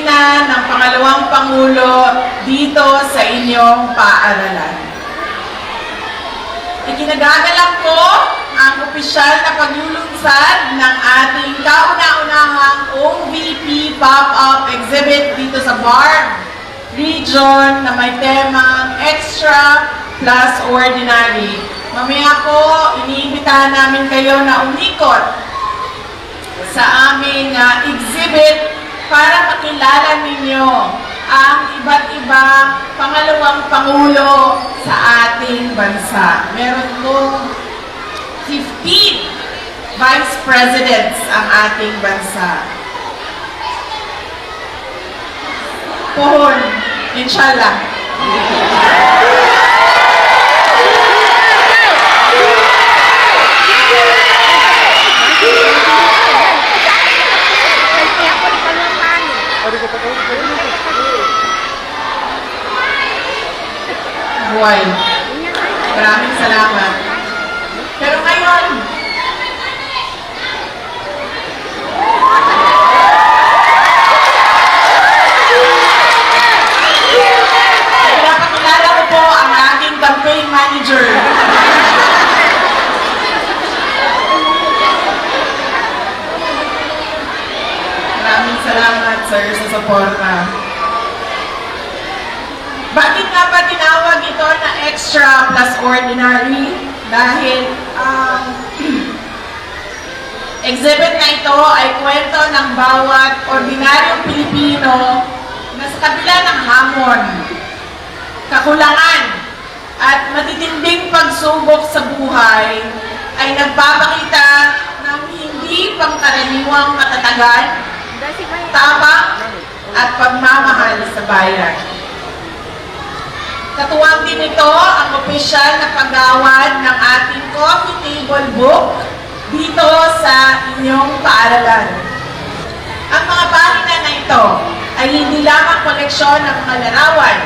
disiplina ng pangalawang Pangulo dito sa inyong paaralan. Ikinagagalak ko ang opisyal na paglulunsad ng ating kauna-unahang OVP pop-up exhibit dito sa BARD region na may temang Extra plus Ordinary. Mamaya po, iniimbitahan namin kayo na umikot sa aming exhibit para makilala ninyo ang iba't ibang pangalawang Pangulo sa ating bansa. Meron pong 15 Vice Presidents ang ating bansa. Pohon, inshallah. Buhay. Maraming salamat. Pero ngayon, pinapakilala ko po ang aking campaign manager. Maraming salamat, sir, sa suporta. Bakit nga ba tinawag ito na Extra plus Ordinary? Dahil ang exhibit na ito ay kwento ng bawat ordinaryong Pilipino na sa kabila ng hamon, kakulangan, at matitinding pagsubok sa buhay ay nagpapakita ng hindi pangkaraniwang katatagan, tapang, at pagmamahal sa bayan. Katuwang din ito ang opisyal na paggawad ng ating coffee table book dito sa inyong paaralan. Ang mga pahina na ito ay hindi lamang koleksyon ng mga larawan,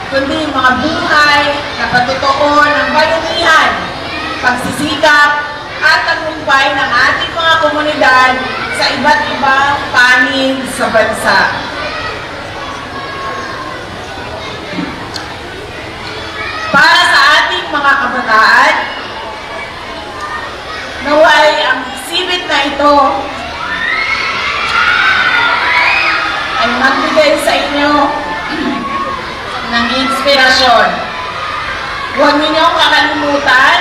kundi mga buhay na patotoo ng bayanihan, pagsisikap, at tagumpay ng ating mga komunidad sa iba't ibang panig sa bansa. Para sa ating mga kabataan, naway ang exhibit na ito ay magbigay sa inyo ng inspirasyon. Huwag ninyong kakalimutan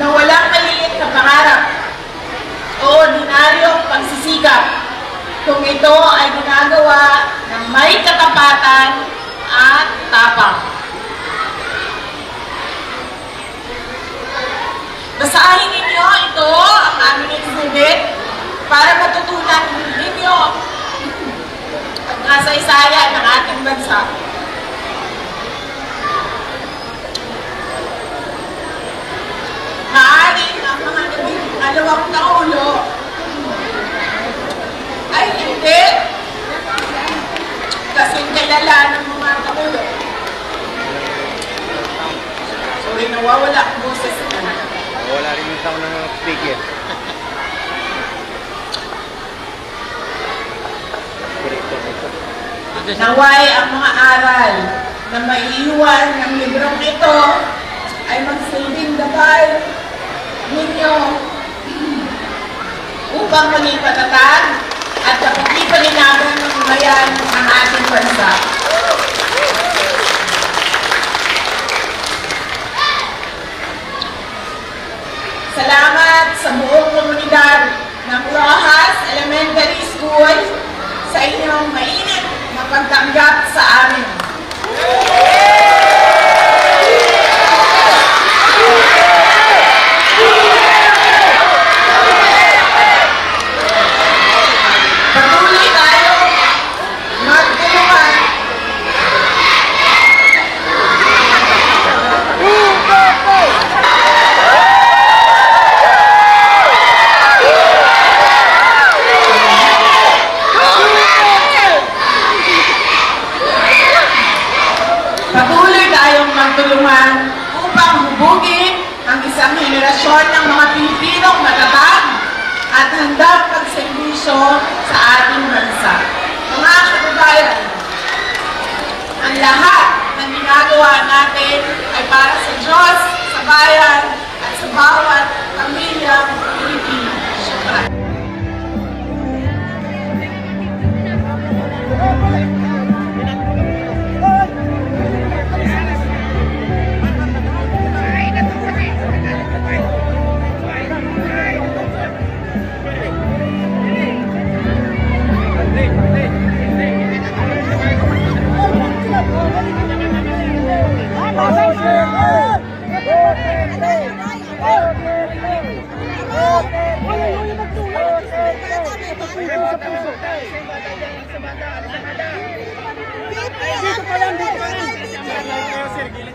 na walang maliit na pangarap o ordinaryong pagsisikap kung ito ay ginagawa ng may katapatan at tapang. Basahin ninyo ito, ang aming exhibit, para matutunan ninyo ang kasaysayan ng ating bansa. Maaaring ang mga naging Pangulo ay hindi kasing kilala ng mga Pangulo. Sorry, nawawala ang boses ko. Wala rin yung sound ng speaker. Naway ang mga aral na maiiwan ng librong ito ay magsilbing gabay ninyo upang maging patatag at kapag-ipalinagan ng bayan ng ating bansa. Salamat sa buong komunidad ng Rojas Elementary School sa inyong mainit na pagtanggap sa amin. Patuloy tayo magtulungan Dito pa lang, dito pa lang.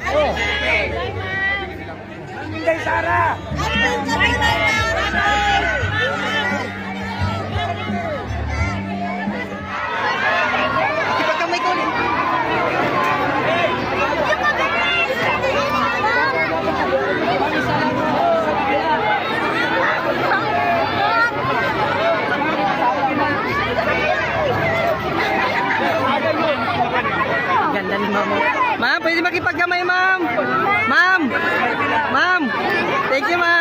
Oh. Kay Sara. Ipagkamay ko ulit. Ganda ni ma'am. Ma'am, pwede makipagkamay, ma'am. Ma'am. Ma'am. Thank you, ma'am.